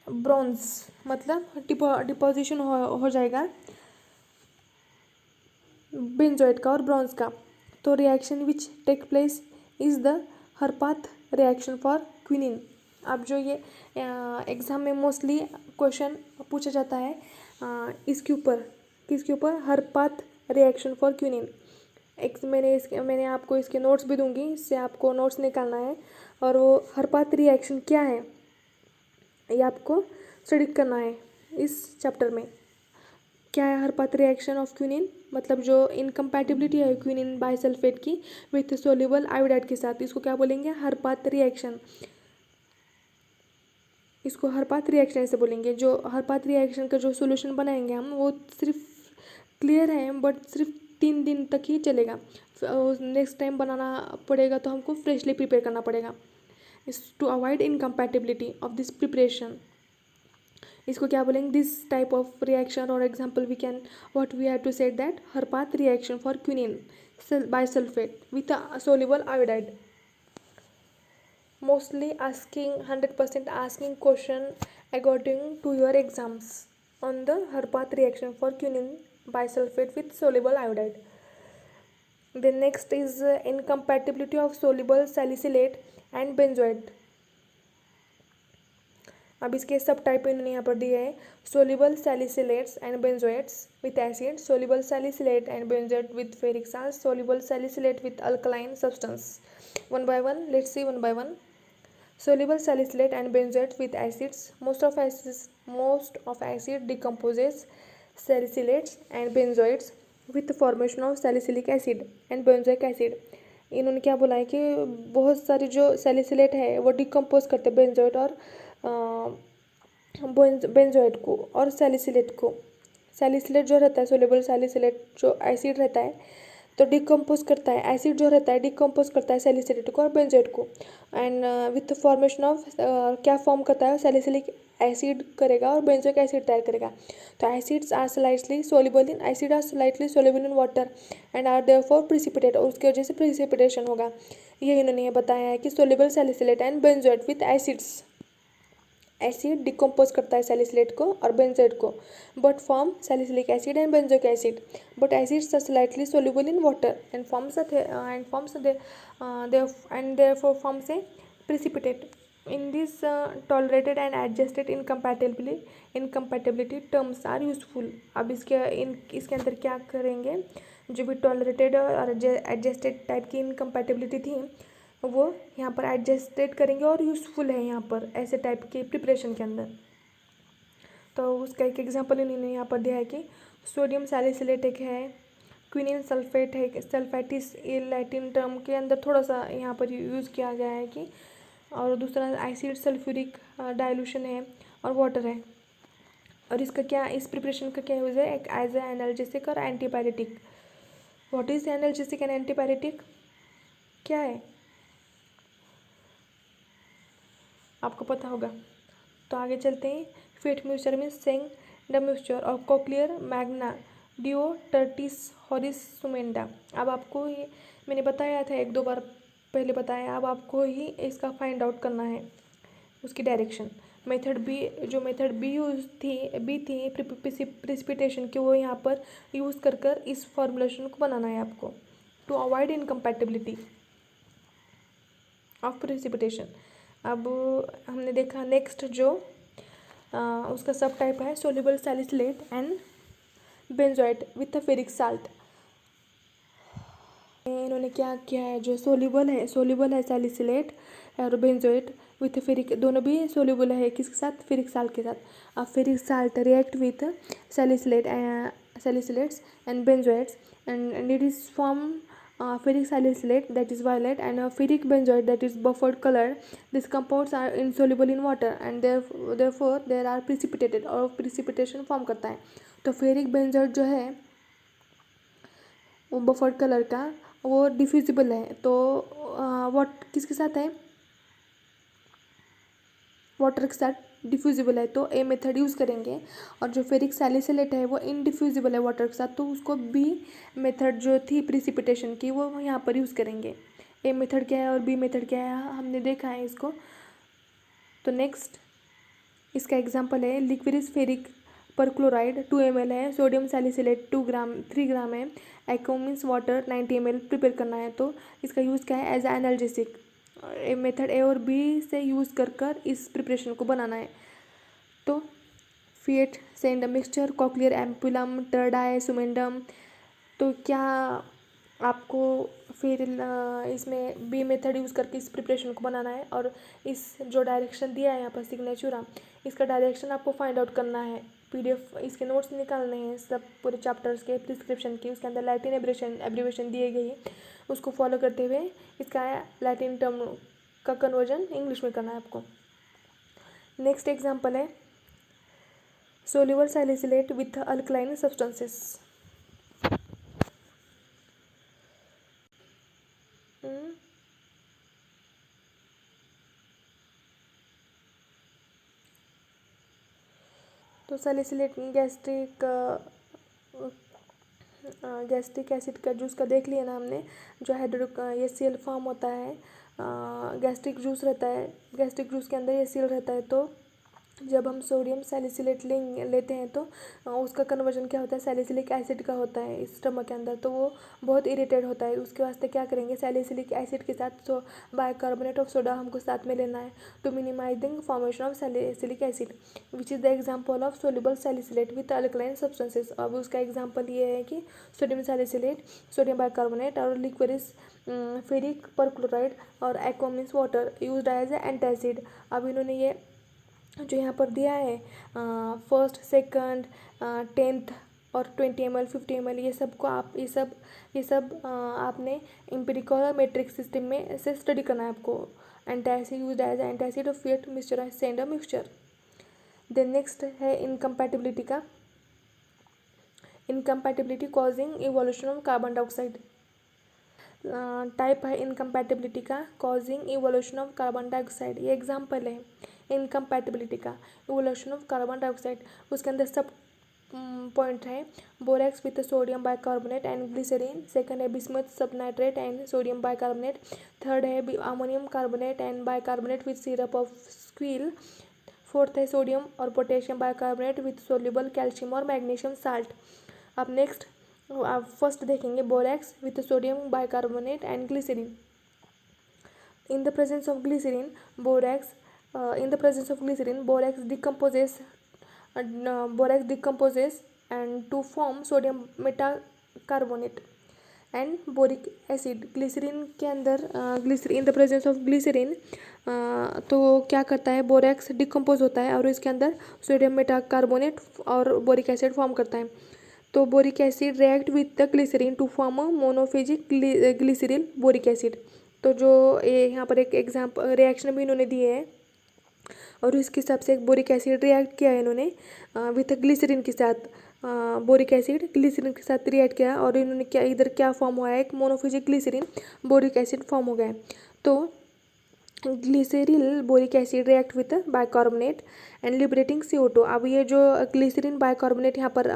bronze, मतलब डिपोजिशन हो जाएगा बेंजोइट का और ब्रॉन्ज का। तो reaction which take place is the Herapath reaction for quinine. अब जो ये एग्ज़ाम में मोस्टली क्वेश्चन पूछा जाता है इसके ऊपर, किसके ऊपर, हरपाथ रिएक्शन फॉर क्विनिन। मैंने आपको इसके नोट्स भी दूंगी, इससे आपको नोट्स निकालना है, और वो हरपाथ रिएक्शन क्या है ये आपको स्टडी करना है इस चैप्टर में। क्या है हरपाथ रिएक्शन ऑफ क्विनिन, मतलब जो इनकम्पैटिबिलिटी है क्विनिन बाइसल्फेट की विथ सोल्यूबल आयोडाइड के साथ, इसको क्या बोलेंगे, हरपाथ रिएक्शन। इसको हरपाथ रिएक्शन ऐसे बोलेंगे। जो हरपाथ रिएक्शन का जो सोल्यूशन बनाएंगे हम, वो सिर्फ क्लियर है बट सिर्फ 3 दिन तक ही चलेगा, नेक्स्ट टाइम बनाना पड़ेगा तो हमको फ्रेशली प्रिपेयर करना पड़ेगा। To avoid incompatibility of this preparation, इसको क्या बोलेंगे, दिस टाइप ऑफ रिएक्शन और example we can what we have to set that Herapath reaction for quinine bisulphate with soluble iodide. Mostly asking 100% asking question according to your exams on the Harpath reaction for quinine bisulfate with soluble iodide. Then next is incompatibility of soluble salicylate and benzoate. अब इसके सब type इन्होंने यहाँ पर दिए हैं, soluble salicylates and benzoates with acid, soluble salicylate and benzoate with ferric salt, soluble salicylate with alkaline substance. One by one, let's see one by one. Soluble salicylate and benzoate with acids. Most of acid decomposes salicylates and benzoates with the formation of salicylic acid and benzoic acid. इन्होंने क्या बोला है कि बहुत सारी जो salicylate है वो डिकम्पोज करते हैं बेंजोएट और बेंजोएट को और सैलिसिलेट को. सैलिसिलेट जो रहता है सोल्यूबल सैलिसिलेट जो एसिड रहता है तो डिकम्पोज करता है, एसिड जो रहता है डिकम्पोज करता है सैलिसिलेट को और बेंजोएट को एंड विथ फॉर्मेशन ऑफ क्या फॉर्म करता है सैलिसिलिक एसिड करेगा और बेंजोइक एसिड तैयार करेगा. तो acids are slightly soluble in acid are slightly soluble in water and are therefore precipitate, और उसकी वजह से प्रिसिपिटेशन होगा. ये इन्होंने बताया है कि soluble salicylate and benzoate with acids, acid decompose करता है सैलिसिलेट को और बेंजोएट को but form salicylic acid and benzoic acid, but acids are slightly soluble in water and therefore forms a precipitate. In this tolerated and adjusted incompatibility terms are useful. अब इसके अंदर क्या करेंगे, जो भी टॉलरेटेड और एडजस्टेड टाइप की incompatibility थी वो यहाँ पर एडजस्टेड करेंगे और यूज़फुल है यहाँ पर ऐसे टाइप के प्रिपरेशन के अंदर. तो उसका एक एग्जांपल इन्होंने यहाँ पर दिया है कि सोडियम सैलिसिलेट एक है, क्विनिन सल्फेट है, सल्फेटिस ये लैटिन टर्म के अंदर थोड़ा सा यहाँ पर यूज़ किया गया है कि, और दूसरा एसिड सल्फ्यूरिक डाइल्यूशन है और वाटर है. और इसका क्या, इस प्रिपरेशन का क्या यूज़ है, एक एज ए एनाल्जेसिक और antipyretic. What is analgesic and antipyretic क्या है आपको पता होगा. तो आगे चलते हैं. फेट म्यूचर में सेंग द म्यूचर और कोक्लियर मैग्ना डिओ टर्टिस हॉरिस सुमेंडा. अब आपको ये मैंने बताया था एक दो बार पहले बताया, अब आपको ही इसका फाइंड आउट करना है उसकी डायरेक्शन. मेथड बी, जो मेथड बी यूज थी प्रिसिपिटेशन की, वो यहाँ पर यूज़ कर इस फॉर्मुलेशन को बनाना है आपको to avoid incompatibility of precipitation. अब हमने देखा नेक्स्ट जो उसका सब टाइप है soluble salicylate and benzoate with a ferric salt. इन्होंने क्या किया है, जो सोल्यूबल है सैलिसिलेट और बेंजोएट विथ फेरिक, दोनों भी सोल्यूबल है किसके साथ, फेरिक साल्ट के साथ. अब ferric salt react with salicylates and benzoates and it is from ferric salicylate that is violet and ferric benzoate that is buffered color. These compounds are insoluble in water and therefore they are precipitated और precipitation form करता है. तो ferric benzoate जो है वो buffered colour का वो diffusible है, तो वॉट किसके साथ है, वाटर के साथ डिफ्यूजिबल है, तो ए मेथड यूज़ करेंगे. और जो फेरिक सैलिसिलेट है वो इनडिफ्यूजिबल है वाटर के साथ, तो उसको बी मेथड जो थी प्रिसिपिटेशन की वो यहाँ पर यूज़ करेंगे. ए मेथड क्या है और बी मेथड क्या है हमने देखा है इसको. तो नेक्स्ट इसका एग्जांपल है लिक्विड फेरिक पर क्लोराइड 2 ml है, सोडियम सैलिसिलेट 3 ग्राम है, एक्वमीन्स वाटर 90 ml प्रिपेयर करना है. तो इसका यूज़ क्या है, एज एनाल्जेसिक. मेथड ए और बी से यूज़ कर इस प्रिपरेशन को बनाना है. तो फिएट सेंड मिक्सचर कॉक्लियर एम्पुलम टर्डाई सुमेंडम. तो क्या आपको फिर इसमें बी मेथड यूज़ करके इस प्रिपरेशन को बनाना है, और इस जो डायरेक्शन दिया है यहाँ पर सिग्नेचुरा, इसका डायरेक्शन आपको फाइंड आउट करना है. PDF इसके नोट्स निकालने हैं सब पूरे चैप्टर्स के प्रिस्क्रिप्शन की, उसके अंदर लैटिन एब्रीवेशन दिए गई है, उसको फॉलो करते हुए इसका लैटिन टर्म का कन्वर्जन इंग्लिश में करना है आपको. नेक्स्ट एग्जांपल है soluble salicylate with alkaline substances. Salicylate gastric acid का जूस का देख लिया ना हमने, जो ये सीएल फॉर्म होता है, गैस्ट्रिक जूस रहता है, गैस्ट्रिक जूस के अंदर ये सील रहता है। तो जब हम सोडियम सैलिसिलेट लेते हैं तो उसका कन्वर्जन क्या होता है, सैलिसिलिक एसिड का होता है स्टमक के अंदर, तो वो बहुत इरिटेट होता है। उसके वास्ते क्या करेंगे, सैलिसिलिक एसिड के साथ बाइकार्बोनेट ऑफ सोडा हमको साथ में लेना है to minimizing formation of salicylic acid which is the example of soluble salicylate with alkaline substances. अब उसका एग्जाम्पल ये है कि सोडियम सैलिसिलेट, सोडियम बाइकार्बोनेट और लिक्विड फेरिक परक्लोराइड और aqua water used as antacid. अब इन्होंने ये जो यहाँ पर दिया है फर्स्ट, सेकंड, 10th और 20 ml 50 ml, ये सब को आप ये सब आपने एम्पिरिकल और मेट्रिक सिस्टम में से स्टडी करना है आपको। Antacid used as antacid of फेट मिक्सचर सेंडर मिक्सचर। देन नेक्स्ट है इनकम्पैटिबिलिटी का, incompatibility causing evolution of carbon dioxide. Type है इनकम्पैटिबिलिटी का causing evolution of carbon dioxide. ये एग्जाम्पल है इनकम्पैटिबिलिटी का, इवोल्यूशन ऑफ कार्बन डाइऑक्साइड। उसके अंदर सब पॉइंट है, borax with sodium bicarbonate and glycerin. Second है bismuth subnitrate and sodium bicarbonate. Third है ammonium carbonate and bicarbonate with syrup of squill. Fourth है सोडियम और potassium bicarbonate with soluble calcium और magnesium salt. अब next आप first देखेंगे borax with sodium bicarbonate and glycerine. In the presence of glycerine borax borax decomposes and to form sodium metacarbonate and boric acid। Glycerine के अंदर in the presence of glycerine तो क्या करता है, borax decompose होता है और इसके अंदर सोडियम मेटाकार्बोनेट और बोरिक एसिड फॉर्म करता है। तो boric acid react with the glycerin to form a monophasic glyceryl boric acid. तो जो ये यहाँ पर एक एग्जाम्पल रिएक्शन भी इन्होंने दिए है और इसके हिसाब से एक बोरिक एसिड रिएक्ट किया है इन्होंने विथ ग्लिसरीन के साथ। बोरिक एसिड ग्लिसरीन के साथ रिएक्ट किया और इन्होंने क्या फॉर्म हुआ है, एक monophasic glycerin boric acid form हो गया है। तो glyceryl boric acid react with bicarbonate and liberating CO2। अब ये जो ग्लिसरीन बाइकार्बोनेट यहाँ पर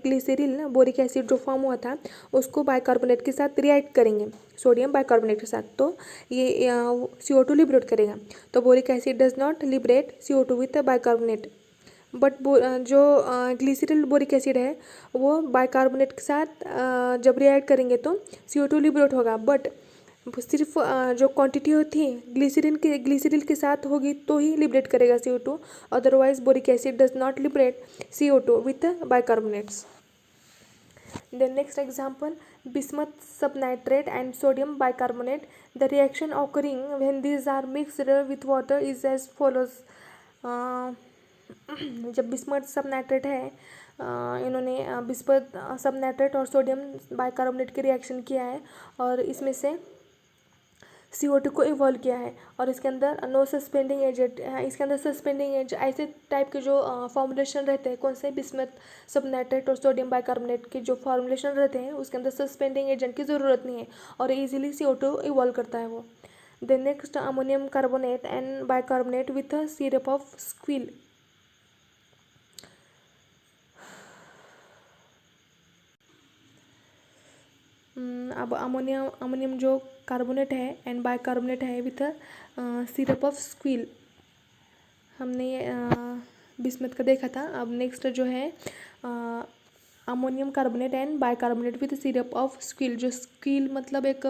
ग्लिसरील बोरिक एसिड जो फॉर्म हुआ था उसको बाइकार्बोनेट के साथ रिएक्ट करेंगे, सोडियम बाइकार्बोनेट के साथ, तो ये CO2 लिबरेट करेगा। तो boric acid does not liberate CO2 with bicarbonate, but जो ग्लिसरील बोरिक एसिड है वो बाइकार्बोनेट के साथ जब रिएक्ट करेंगे तो CO2 लिबरेट होगा, बट सिर्फ जो क्वांटिटी होती है ग्लिसरील के साथ होगी तो ही लिबरेट करेगा CO2, otherwise boric acid does not liberate CO2 with bicarbonates. Then next example, bismuth subnitrate and sodium bicarbonate. The reaction occurring when these are mixed with water is as follows. जब bismuth सबनाइट्रेट है, इन्होंने bismuth सबनाइट्रेट और sodium bicarbonate की reaction किया है और इसमें से CO2 को इवॉल्व किया है और इसके अंदर नो सस्पेंडिंग एजेंट है। इसके अंदर सस्पेंडिंग एजेंट ऐसे टाइप के जो फॉर्मुलेशन रहते हैं, कौन से बिस्मथ सबनाइट्रेट और सोडियम बाइकार्बोनेट के जो फॉर्मुलेशन रहते हैं उसके अंदर सस्पेंडिंग एजेंट की ज़रूरत नहीं है और इजीली CO2 इवॉल्व करता है वो। Then next ammonium carbonate and bicarbonate with a syrup of squill. अब अमोनियम जो कार्बोनेट है एंड बाइकार्बोनेट है विथ सिरप ऑफ स्क्विल, हमने बिस्मथ का देखा था। अब नेक्स्ट जो है ammonium carbonate and bicarbonate with syrup of squill. जो स्क्विल मतलब एक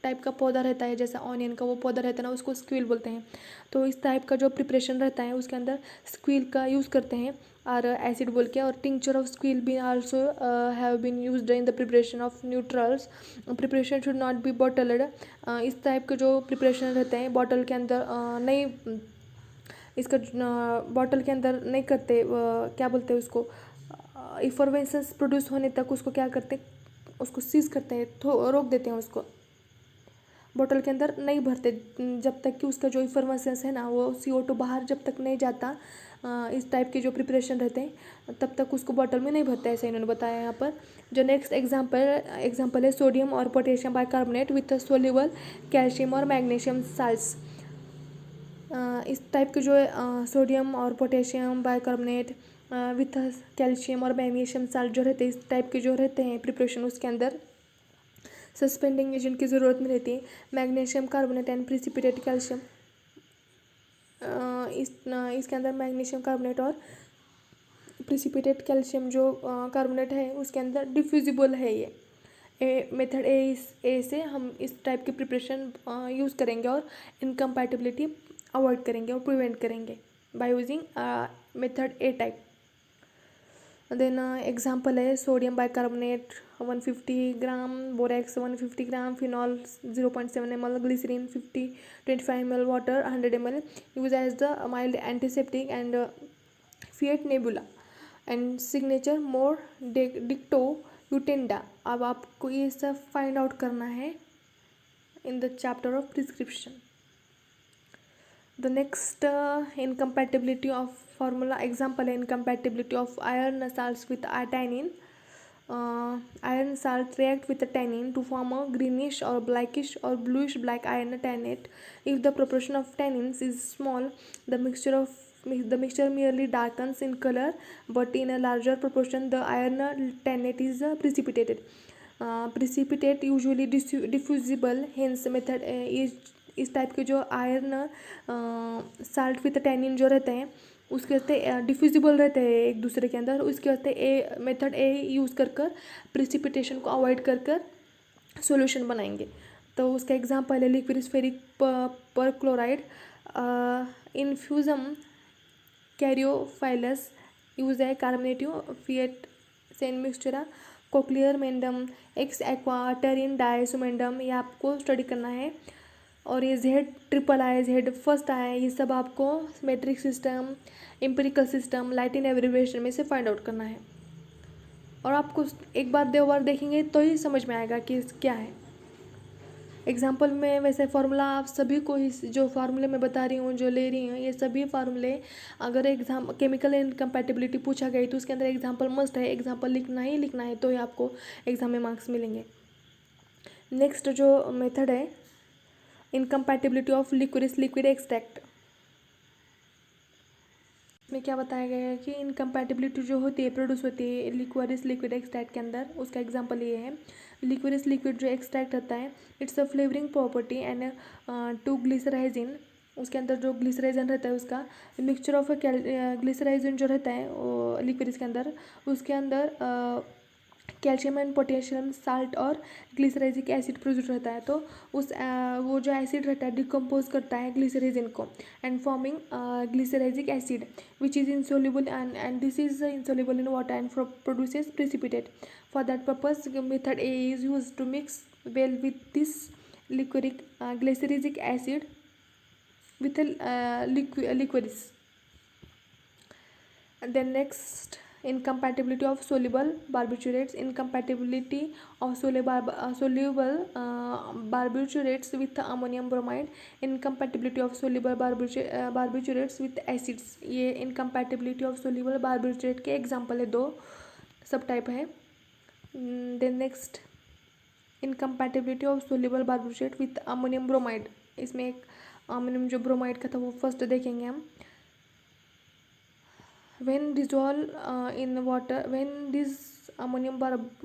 टाइप का पौधा रहता है, जैसा ऑनियन का वो पौधा रहता है ना, उसको स्क्विल बोलते हैं। तो इस टाइप का जो प्रिपरेशन रहता है उसके अंदर स्क्विल का यूज़ करते हैं और एसिड बोल के। और टिंक्चर ऑफ स्क्विल भी also have been used in the preparation of neutrals. Preparation should not be bottled. इस टाइप के जो प्रिपरेशन रहते हैं बॉटल के अंदर नहीं, इसका बॉटल के अंदर नहीं करते, क्या बोलते हैं उसको, इफर्वेसेंस प्रोड्यूस होने तक उसको क्या करते हैं, उसको सीज करते हैं, तो रोक देते हैं उसको, बोतल के अंदर नहीं भरते जब तक कि उसका जो इफर्वेसेंस है ना वो CO2 बाहर जब तक नहीं जाता। इस टाइप के जो प्रिपरेशन रहते हैं तब तक उसको बॉटल में नहीं भरता, ऐसे इन्होंने बताया यहाँ पर। जो नेक्स्ट एग्जाम्पल है सोडियम और potassium bicarbonate with soluble calcium और मैग्नीशियम साल्ट्स। इस टाइप के जो है सोडियम और पोटेशियम बाइकार्बोनेट विथ कैल्शियम और मैग्नीशियम साल्ट जो रहते हैं, इस टाइप के जो रहते हैं प्रिपरेशन, उसके अंदर सस्पेंडिंग एजेंट की ज़रूरत नहीं रहती। Magnesium carbonate and precipitate calcium, इसके अंदर मैग्नीशियम कार्बोनेट और प्रिसिपिटेट कैल्शियम जो कार्बोनेट है उसके अंदर डिफ्यूजिबल है। ये मेथड ए से हम इस टाइप की प्रिपरेशन यूज़ करेंगे और इनकम्पैटिबिलिटी अवॉइड करेंगे और प्रिवेंट करेंगे by using method A type. Then example है sodium bicarbonate 150 gram, borax 150 gram, phenol 0.7 ml, glycerin 25 ml, water 100 ml, use as the mild antiseptic and फिएट नेबुला एंड सिग्नेचर मोर डिक्टो यूटेंडा। अब आपको ये सब फाइंड आउट करना है in the chapter of prescription. The next incompatibility of formula example है incompatibility of iron salts with tannin. Iron salt react with the tannin to form a greenish or blackish or bluish black iron tannate. If the proportion of tannins is small, the mixture merely darkens in color, but in a larger proportion the iron tannate is precipitated. Precipitate usually diffusible, hence method is इस type के जो iron salt with tannin जो रहते हैं उसके वास्ते diffusible रहते हैं एक दूसरे के अंदर, उसके वास्ते ए मेथड ए यूज़ कर कर प्रिसिपिटेशन को अवॉइड कर कर सॉल्यूशन बनाएंगे। तो उसका एग्जांपल है लिक्विड स्फेरिक पर क्लोराइड, इन्फ्यूजम कैरियोफाइलस, यूज है कार्बोनेटिव फिएट सेन मिक्सचरा, कोक्लियर मेंडम, एक्स एक्वा टेरिन डाइसोमेंडम, ये आपको स्टडी करना है। और ये Z triple I, Z first I, ये सब आपको metric system, empirical system, Latin abbreviation में से फाइंड आउट करना है। और आपको एक बार 2 बार देखेंगे तो ही समझ में आएगा कि क्या है। एग्जाम्पल में वैसे फार्मूला आप सभी को जो फार्मूले मैं बता रही हूँ, जो ले रही हूँ, ये सभी फार्मूले अगर एग्जाम केमिकल इनकम्पैटिबिलिटी पूछा गई तो उसके अंदर एग्जाम्पल मस्ट है, एग्जाम्पल लिखना ही लिखना है तो ही आपको एग्जाम में मार्क्स मिलेंगे। नेक्स्ट जो मेथड है इनकम्पैटिबिलिटी ऑफ लिक्विड एक्सट्रैक्ट, में क्या बताया गया है कि इनकम्पैटिबिलिटी जो होती है प्रोड्यूस होती है लिक्विड एक्सट्रैक्ट के अंदर। उसका एग्जांपल ये है लिक्विड जो एक्सट्रैक्ट होता है it's a flavouring property and to glycyrrhizin, उसके अंदर जो ग्लिसराइजन रहता है उसका मिक्सचर ऑफ ग्लिसराइजन जो रहता है वो लिक्विड के अंदर, उसके अंदर कैल्शियम एंड पोटेशियम साल्ट और ग्लिसराइजिक एसिड प्रोड्यूस रहता है। तो उस वो जो एसिड रहता है डिकम्पोज करता है ग्लिसराइजिन को and forming glycyrrhizic acid which is insoluble and this is insoluble in water and produces precipitate. For that purpose method A is used to mix well with this liquid glyceric acid with liquids. And then next incompatibility of soluble barbiturates, incompatibility of soluble barbiturates with ammonium bromide, incompatibility of soluble barbiturates with acids। ये incompatibility of soluble barbiturate के example है, 2 subtype है। Then next incompatibility of soluble barbiturate with ammonium bromide, इसमें एक ammonium जो bromide का था वो फर्स्ट देखेंगे हम। When dissolved in water, when this ammonium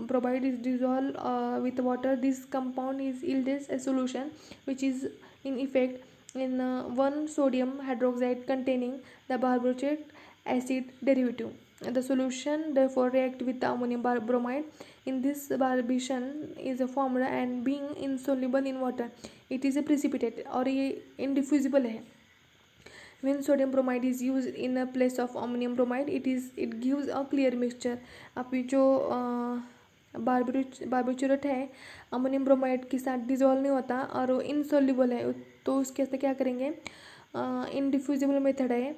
bromide is dissolved with water, this compound is yields a solution which is in effect in 1 sodium hydroxide containing the barbiturate acid derivative. The solution therefore react with the ammonium bromide. In this barbition is formed and being insoluble in water, it is a precipitate और ये indiffusible है। When sodium bromide is used in a place of ammonium bromide, it gives a clear mixture. अब जो barbiturate है ammonium bromide के साथ dissolve नहीं होता और वो इनसोल्यूबल है, तो उसके साथ क्या करेंगे इनडिफ्यूजिबल मेथड है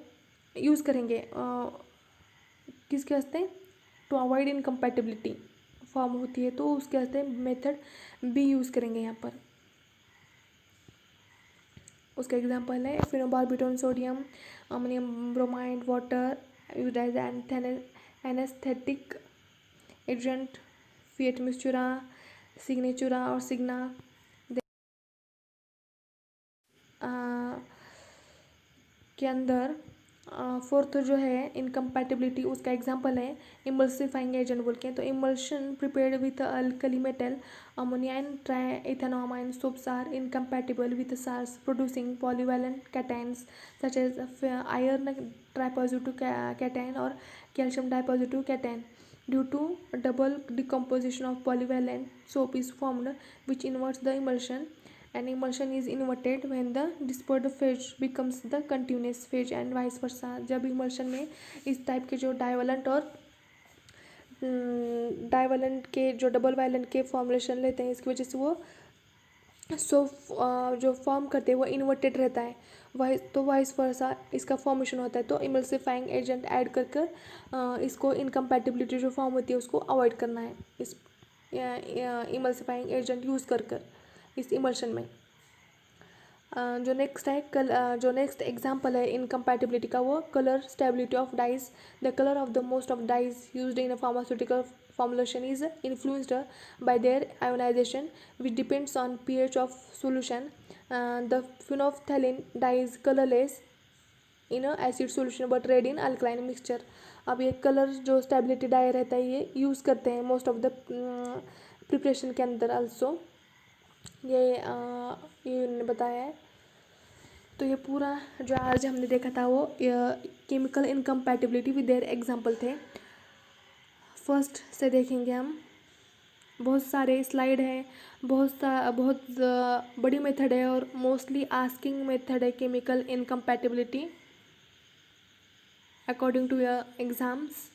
यूज़ करेंगे किसके वास्ते टू अवॉइड इनकम्पैटिबिलिटी फॉर्म होती है, तो उसके वास्ते मेथड बी यूज़ करेंगे यहाँ पर। उसका एग्जांपल है phenobarbitone sodium ammonium bromide water used as anaesthetic agent फिएट मिक्सचुरा सिग्नेचुरा और सिग्ना। के अंदर फोर्थ जो है इनकम्पैटिबिलिटी, उसका एग्जांपल है इमल्सिफाइंग एजेंट बोल के। तो emulsion prepared with alkali metal ammonia and triethanolamine soaps are incompatible with salts producing polyvalent cations such as iron tripositive cation और calcium dipositive cation. Due to double decomposition of polyvalent soap is formed which inverts the emulsion, and emulsion is inverted when the dispersed phase becomes the continuous phase and vice versa। जब emulsion में इस type के जो डाइवलेंट और डाइवलेंट के जो double violent के formulation लेते हैं, इसकी वजह से वो जो फॉर्म करते हैं वो इन्वर्टेड रहता है, तो वाइस वर्सा इसका फॉर्मेशन होता है। तो इमल्सिफाइंग एजेंट ऐड कर कर इसको इनकम्पैटिबिलिटी जो फॉर्म होती है उसको अवॉइड करना है इस इमल्सिफाइंग एजेंट यूज़ कर कर इस इमल्शन में। जो नेक्स्ट एग्जांपल है इनकम्पैटिबिलिटी का, वो colour stability of dyes. The colour of the most of dyes used in a pharmaceutical formulation is influenced by their ionization which depends on pH of solution. The phenolphthalein dye is colorless in a acid solution but red in alkaline mixture। अब ये colour जो stability die रहता है ये use करते हैं most of the preparation के अंदर आल्सो, ये उन्होंने बताया है। तो ये पूरा जो आज हमने देखा था वो chemical incompatibility with their example थे। फर्स्ट से देखेंगे हम, बहुत सारे स्लाइड है, बहुत बड़ी मेथड है और मोस्टली आस्किंग मेथड है chemical incompatibility according to your exams.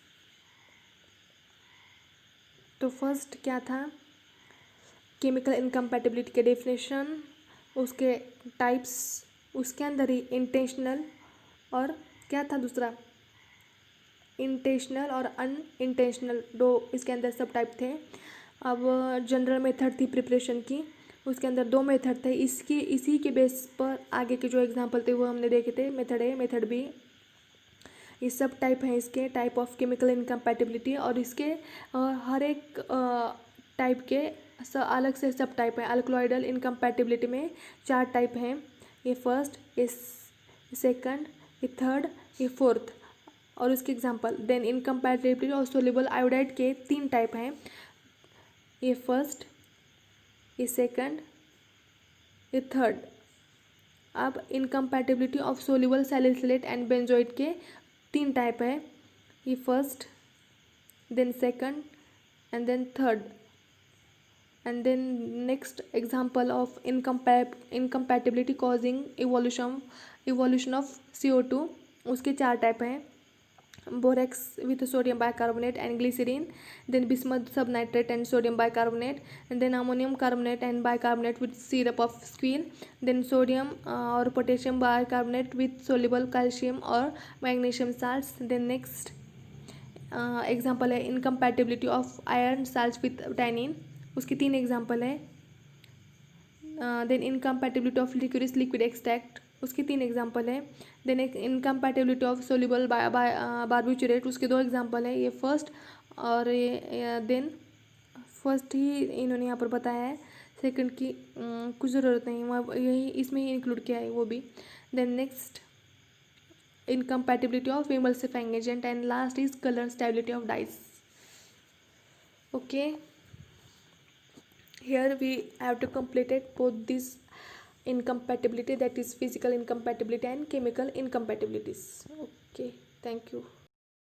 तो फर्स्ट क्या था, केमिकल इनकम्पैटिबिलिटी के डेफिनेशन, उसके टाइप्स, उसके अंदर ही इंटेंशनल और क्या था दूसरा, इंटेंशनल और अनइंटेंशनल, दो इसके अंदर सब टाइप थे। अब जनरल मेथड थी प्रिपरेशन की, उसके अंदर दो मेथड थे। इसी के बेस पर आगे के जो एग्जांपल थे वो हमने देखे थे, मेथड ए मेथड बी। ये सब टाइप हैं इसके, टाइप ऑफ केमिकल इनकम्पैटिबिलिटी, और इसके हर एक टाइप के अलग से सब टाइप है। अल्कलॉइडल इनकम्पैटिबिलिटी में 4 टाइप हैं, ये फर्स्ट, ये सेकंड, ये थर्ड, ये फोर्थ, और इसके एग्जांपल। देन इनकम्पैटिबिलिटी और सोल्यूबल आयोडाइड के 3 टाइप हैं, ये फर्स्ट, ये सेकंड, ये थर्ड। अब incompatibility of soluble salicylate and benzoate के 3 टाइप है, ये first, then second and then third. And then next example of incompatibility causing evolution of CO2, उसके 4 टाइप हैं, borax with sodium bicarbonate and glycerin, then bismuth subnitrate and sodium bicarbonate, and then ammonium carbonate and bicarbonate with syrup of squeal, then sodium or potassium bicarbonate with soluble calcium or magnesium salts। then next example है incompatibility of iron salt with tannin, उसकी 3 example है। Then incompatibility of liquid liquid extract, उसकी 3 example है। Then एक incompatibility of soluble barbiturate, उसके 2 example है, ये first और ये देन फर्स्ट ही इन्होंने यहाँ पर बताया है, सेकंड की कुछ ज़रूरत नहीं, वहाँ यही इसमें ही इंक्लूड किया है वो भी। Then next incompatibility of emulsifying agent, and last is colour stability of dyes. Okay, here we have to complete it both these incompatibility, that is physical incompatibility and chemical incompatibilities. Okay, thank you.